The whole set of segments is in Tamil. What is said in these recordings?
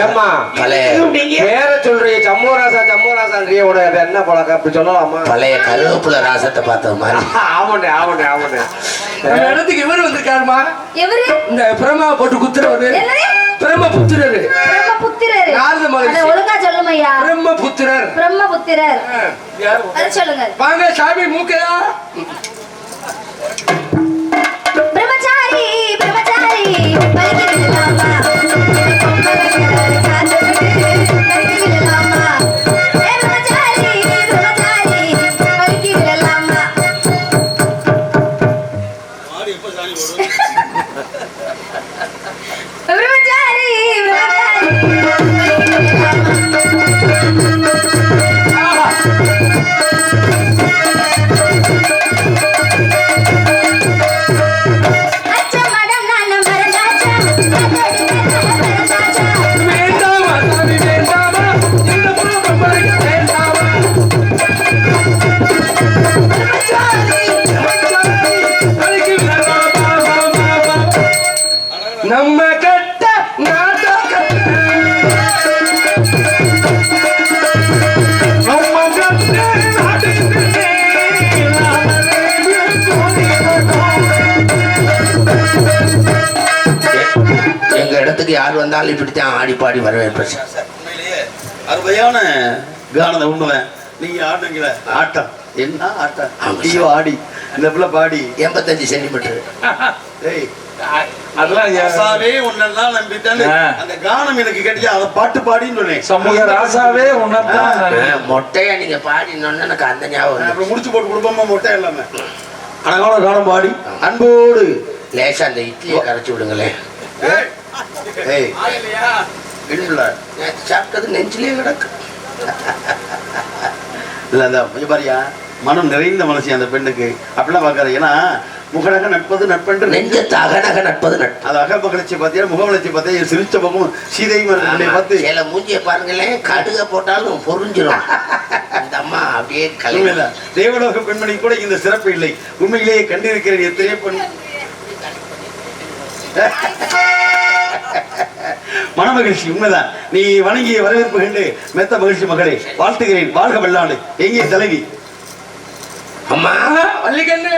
ஏமா பேர சொல்றீங்க சம்மோராசா சம்மோராசான்றிய என்ன பழக்கம் அப்படி சொல்லலாமா? பழைய கருவேப்புல ராசத்தை பார்த்த மாதிரி. ஆமாண்ணே ஆமாண்ணே ஆமாண்ணே. நம்ம இடத்துக்கு இவரு வந்திருக்காருமா. எவரு? இந்த பிரம்மா போட்டு குத்துறவரு. பிரம்மபுத்திரர். பிரம்மபுத்திரர். நாரத மகரிஷி. அத ஒழுங்கா சொல்லுமையா. பிரம்மபுத்திரர். பிரம்மபுத்திரர். அத சொல்லுங்க. வாங்க சாமி மூக்கையா. பிரம்மச்சாரி பிரம்மச்சாரி பலிக்கிடலாமா. நம்ம கட்ட நாட்டக்க நம்ம கட்ட எங்க இடத்துக்கு யார் வந்தாலும் இப்படித்தான் ஆடி பாடி வரவேற்பேன். உண்மையிலேயே அருமையான கானத்தை உண்மை. நீங்க ஆடுங்கள ஆட்டம் என்ன ஆட்டம். ஐயோ ஆடி இந்த பிள்ளை பாடி 85 சென்டிமீட்டர். ராசாவே உன்னெல்லாம் நம்பிட்டேன்னு அந்த கானம் எனக்கு கேட்டியா அதை பாட்டு பாடின்னு சொன்னேன். சமூக ராசாவே உன்னதான் மொட்டையா நீங்க பாடினோன்னு எனக்கு அந்த ஞாபகம். அப்புறம் முடிச்சு போட்டு கொடுப்போமா மொட்டை எல்லாமே அழகான கானம் பாடி அன்போடு லேசா அந்த இட்லியை கரைச்சி விடுங்களேன். சாப்பிட்டது நெஞ்சிலே கிடக்கு. இல்ல அந்த பாரியா மனம் நிறைந்த மனசு அந்த பெண்ணுக்கு அப்படிலாம் பார்க்காது. ஏன்னா முகநக நட்பது நட்பென்று நெஞ்சத்து அகநக நட்பது நட்பு. அது அகமகிழ்ச்சி பார்த்தீங்கன்னா முகமலர்ச்சி பார்த்தா சிரிச்ச பக்கம் சீதையும் பார்த்து சில மூஞ்சியை பாருங்களேன், கடுக போட்டாலும் பொறிஞ்சிடும். அந்த அம்மா அப்படியே கலையில தேவலோக பெண்மணி கூட இந்த சிறப்பு இல்லை. உண்மையிலேயே கண்டிருக்கிறேன் எத்தனையோ பெண். மனமகிழ்ச்சி உண்மைதான். நீ வணங்கிய வரவேற்பு கண்டு மெத்த மகிழ்ச்சி மகளே வாழ்த்துகிறேன். வாழ்க வெள்ளாடு. எங்கே தலைவி? அம்மா வள்ளிக்கண்ணு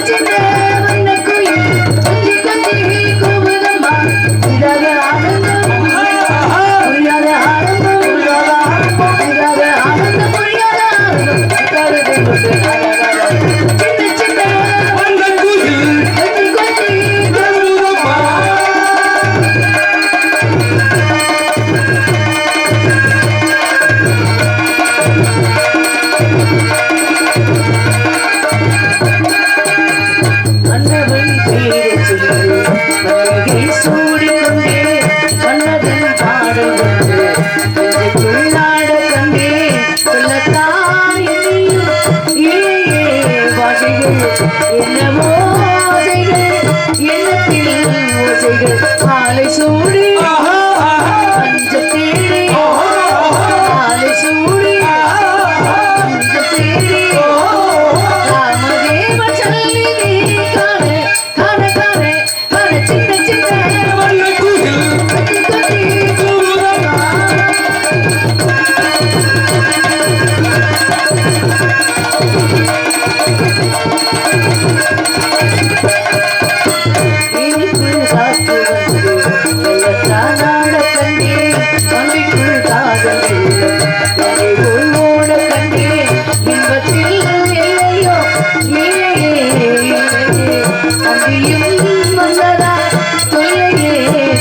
சின்ன வண்ண குயில் கொஞ்சி கொஞ்சி கூவுதம்மா இதாக ஆனந்தம் புரியாத ஆனந்தம் இதாக ஆனந்தம் புரியாத ஆனந்தம் சின்ன வண்ணக்குயில் கொஞ்சி கொஞ்சி கூவுதம்மா. மன்னவன் பேரைச் சொல்லி மல்லிகை சூடிக்கொண்டே மன்னதன் பாடல் வந்து நெஞ்சுக்குள்ளாட கண்டே சொல்லத்தான் ஏ வாசைகள் என்னவோ ஓசைகள் எண்ணத்தில் ஓசைகள் மாலை சூடி மஞ்சள் தேடி மாலை சூடி மஞ்சள் தேடி ராமதேவன் சந்நிதி காண காண காண காண சின்ன சின்ன வண்ணக்குயில் கட்டி கட்டி கூவுதம்மா. இனிக்குள் காத்து வந்து வெள்ளத்தான் ஆட கண்டே மண்ணிக்குள் காதல் வெள்ளம் ஓட கண்டே இன்பத்தில் இல்லையோ இல்லையே அங்கியும் வந்ததா தொல்லையே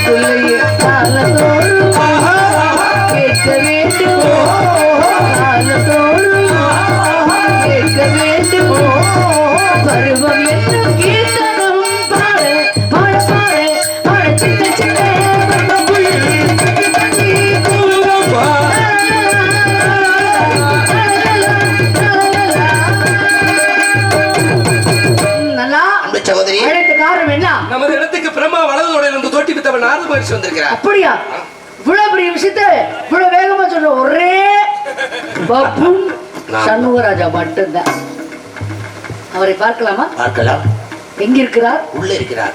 தொல்லையே காலத்தோறும் கேட்க வேண்டும் காலத்தோறும் கேட்க வேண்டும் பருவம் என்னும் கீர்த்தனம் பாட பாட பாட பாட சின்ன சின்ன வண்ணக்குயில் கட்டி கட்டி கூவுதம்மா. நல்லா அன்பு சகோதரி அழைத்த காரணம் என்ன நமது இடத்துக்கு பிரம்மா வலதோட இருந்து தோட்டி வித்தவன் நாரத மகிழ்ச்சி வந்திருக்கிறார். அப்படியா இவ்வளவு பெரிய விஷயத்த இவ்வளவு வேகமா சொல்ற ஒரே பப்பும் சண்முகராஜா மட்டும்தான். அவரை பார்க்கலாமா? பார்க்கலாம். எங்க இருக்கிறார்? உள்ள இருக்கிறார்.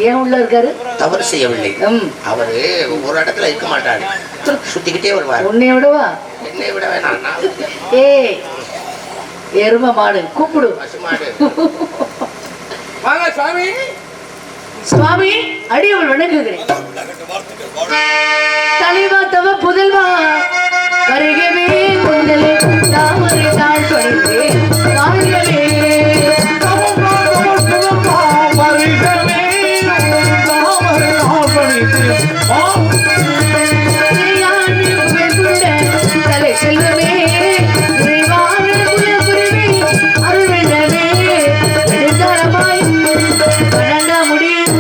ஏன் உள்ள இருக்காரு? தவறு செய்யவில்லை. ம், அவரு ஒரு இடத்துல இருக்க மாட்டாரு, சுத்திக்கிட்டே வருவார். உன்னை விடவா? என்னை விட வேணாம், நான் இருக்கேன். ஏய் எரும மாடு கூப்பிடு. பசுமாடு. வாங்க சாமி. சுவாமி அடியவள் வணங்குகிறேன். தலைவா தவ புதல்வா வருகவே குந்தலே தாமரை தாழ் பணிந்தே வாழ்கவே இறையாண்டு புகழ்கொண்ட தலை செல்வமே இறைவான குலகுருவே அருள்வெள்ளமே நெடுந்தாரமாய் வணங்க முடியும்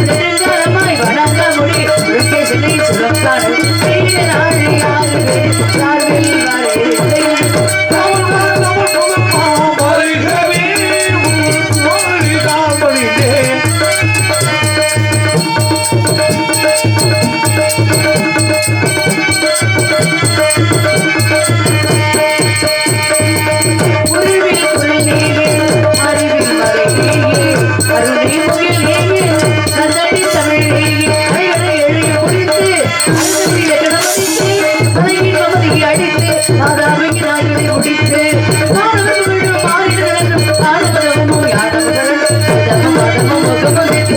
நெடுந்தாரமாய் வணங்க முடியும் உருக்கே சென்னை சுரக்காடு செய்த நாடு யாருவே யார்வில் வரவில்லை உருவில் குரல் நீயே அறிவில் மறை நீயே அருணை முகில் நீயே கந்தடி தமிழ் நீயே அரையறை எழுதி முடித்து அந்தமிய கிடமடித்து மலையின் மமதியை அடித்து மாதாவிக்கு நாடுகளை முடித்து மாணவர் விழும் மாறிடலும் ஆடவதமும் யாடவதலும் தமம் மதமும் முகமதித்து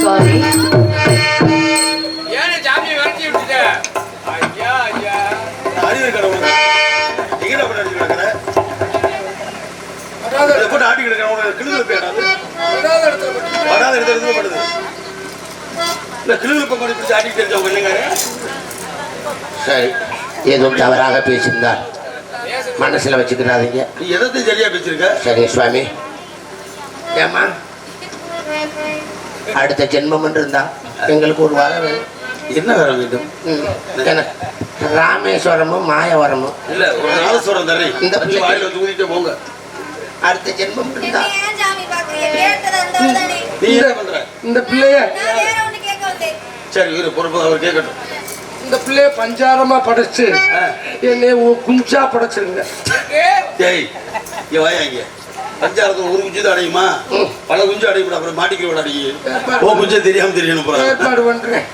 சுவாமி ஏன் சாமியை விரட்டி விட்டுட்ட? ஐயா ஐயா. அறிவு கடவுள் எங்க போட்டு அடிச்சு கிடக்குற? வராத இதை போட்டு ஆட்டி கிடக்குற உனக்கு கிளுகிழு பேடாது. வராத இடத்துல போட்டு. வராத இடத்துல படுது. இந்த கிளுகிழு பக்கம் பிடிச்சி ஆட்டிட்டு தெரிஞ்சவங்க இல்லைங்க. சரி, ஏதோ தவறாக பேசியிருந்தார், மனசுல வச்சுக்கிறாதீங்க. நீ எதையும் சரியா பேசிருக்க. சரி சுவாமி. ஏம்மா, அடுத்த ஜென்மம் இருந்தா எங்களுக்கு ஒரு வரம் வேணும். என்ன வர வேண்டும்? என்ன, ராமேஸ்வரமும் மாயவரமும் இல்ல, ஒரு நாள் சொல்றேன் தரேன். இந்த பிள்ளைக்கு- வாயில வந்து ஊதிட்டே போங்க. அடுத்த ஜென்மம் இருந்தா ஏன் சாமி பாக்குறீங்க? கேட்டது அந்த தானே. நீ என்ன பண்ற? இந்த பிள்ளைய நான் வேற ஒண்ணு கேட்க வந்தேன். சரி, இரு பொறுப்பு அவர் கேட்கட்டும். இந்த பிள்ளைய பஞ்சாரமா படைச்சு என்னை குஞ்சா படைச்சிருங்க. டேய், இங்க வாயா இங்க. பஞ்சாரத்து ஒரு குஞ்சு தான் அடையுமா பல குஞ்சு அடையும் அப்புறம் மாட்டிக்க விட அடையும் ஓ குஞ்சு தெரியாம தெரியணும் போறாங்க ஏற்பாடு பண்றேன்.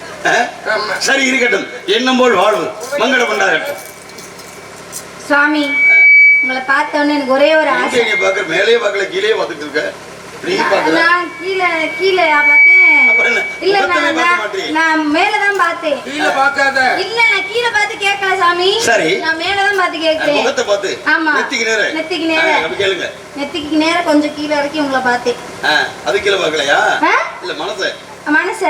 சரி இருக்கட்டும் எண்ணம் போல் வாழ்வு மங்கள பண்ணாகட்டும் சுவாமி உங்களை பார்த்த உடனே எனக்கு ஒரே ஒரு ஆசை. நீ பாக்குற மேலேயே பார்க்கல கீழே பார்த்துட்டு இருக்க நீ பாக்குற நான் கீழே பார்த்தேன். அப்புறம் என்ன? இல்ல முகத்தையே பார்க்க மாட்டியே? நான் மேலதான் பார்த்தேன். கீழே பார்க்காத. இல்ல நான் கீழே பார்த்து கேட்கல சாமி. சரி. நான் மேலதான் பார்த்து கேட்கிறேன். முகத்தை பார்த்து ஆமா. நெத்திக்கு நேரே நெத்திக்கு நேரே. அப்படி கேளுங்க நெத்திக்கு நேரே கொஞ்சம் கீழே இறக்கி உங்களை பார்த்தேன். அது கீழே பார்க்கலையா ஆ? இல்ல மனசு மனச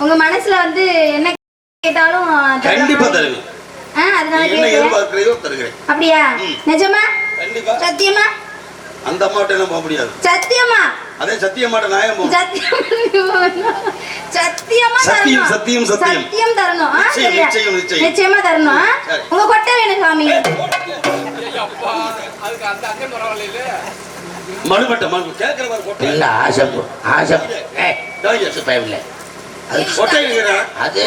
உங்க மனசுல வந்து என்ன கேட்டாலும் கண்டிப்பா தருவேன் அதனால என்ன கேட்கிறேன். எதிர்பார்க்கிறதோ தருகிறேன் அப்படியா? நிஜமா? கண்டிப்பா சத்தியமா? அந்த அம்மாட்ட எல்லாம் போக முடியாது சத்தியமா? அதே சத்தியமாட்ட நாயம் போகும் சத்தியமா சத்தியம், தரணும். சத்தியம், சத்தியம். சத்தியம் தரணும். நிச்சயம், சரியா? நிச்சயம், நிச்சயம். நிச்சயமா தரணும். சரி. உங்க கொட்டை வேணும் சாமி. மனுமட்ட மனு கேட்கிற மாதிரி கொட்டை இல்ல ஆசை ஆசை பயமில்லை அது கொட்டை கேட்கிறேன் அது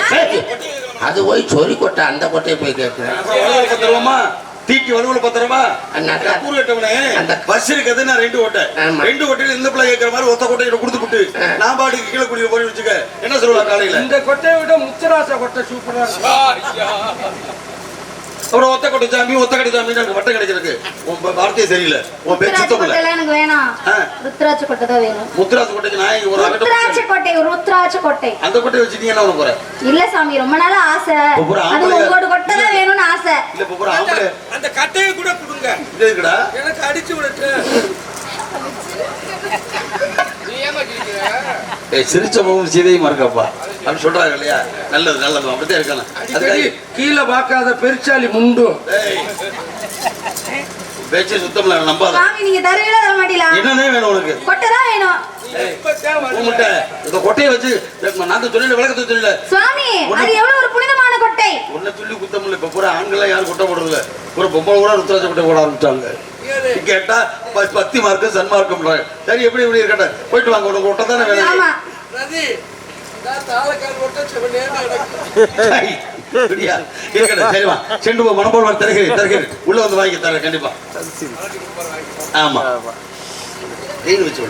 அது போய் சொறி கொட்டை அந்த கொட்டையை போய் கேட்கிறேன் வலுவல் பத்திரமா தீக்கி வலுவல் பத்திரமா அண்ணாக்கா. கூறு கட்டவனே அந்த- பஸ் இருக்குது நான் 2 கொட்டை ஆமா. 2 கொட்டையில இந்த பிள்ளை கேட்கிற மாதிரி ஒத்த கொட்டையில கொடுத்து விட்டு நான் பாட்டுக்கு கீழே குடிய போய் வச்சுக்க என்ன சொல்லுவா காலையில இந்த கொட்டையை விட முத்துராச கொட்டை சூப்பரா இருக்கு. அப்புறம் ஒத்த கொட்டை சாமி ஒத்த கொட்டை சாமி எனக்கு வட்டம் கிடைக்கிறதுக்கு உன் வார்த்தையே சரியில்லை உன் பேச்சு ருத்ராட்ச சுத்தம் இல்ல கொட்டை எனக்கு வேணாம். ஆ. ருத்ராட்ச கொட்டை தான் வேணும். முத்துராசு கொட்டைக்கு நான் ஒரு ருத்ராட்ச கொட்டை ருத்ராட்ச கொட்டை. அந்த கொட்டையை வச்சுட்டீங்கன்னா உனக்கு போறேன் இல்ல சாமி ரொம்ப நாளா ஆசை. இப்ப பூரா அது ஆம்பளை- உங்களோட கொட்டை தான் வேணும்னு ஆசை. இல்ல இப்ப பூரா ஆம்பளை அந்த கட்டையை கூட கொடுங்க. இது இருக்குடா எனக்கு அடிச்சு விடட்டு. நீ ஏமா கேக்குற? சிரிச்ச முகம் சீதையும் மறக்கப்பா அப்படி சொல்றாங்க இல்லையா நல்லது நல்லது அப்படித்தான் இருக்கணும் அடிக்கடி அதுக்காக கீழே பார்க்காத பெருச்சாலி முண்டும். ஏய், பேச்சே சுத்தம் இல்ல நம்பாத சாமி நீங்க தருவீங்களா தர மாட்டீங்களா? என்னன்னே வேணும் உனக்கு கொட்டை தான் வேணும். உங்கள்கிட்ட இந்த கொட்டையை வச்சு நான் தான் சொல்லல விளக்கத்தை சொல்லல சுவாமி அது எவ்வளவு ஒரு புனிதமான கொட்டை. உன்னை சொல்லி குத்தம் இல்லை இப்ப பூரா ஆண்கள் யாரும் கொட்டை போடுறது இல்ல பூரா பொம்பளை கூட ருத்ராட்ச கொட்டை போட ஆரம்பிச்சாங்க கேட்டா பக்தி மார்க்கம் சன்மார்க்கம் சரி எப்படி எப்படி இருக்கட்டும் போயிட்டு வாங்க உனக்கு கொட்டை தானே வேணும் ஆமா. ரதி நான் தாளக்கால் கொட்டை செவனேன்னு எனக்கு. ஐய், அப்படியா? இருக்கட்டும் சரிவா செண்டு போ மனப்போல் தருகிறேன் உள்ள வந்து வாங்கி தரேன் கண்டிப்பா ஆமா நீங்க வச்சு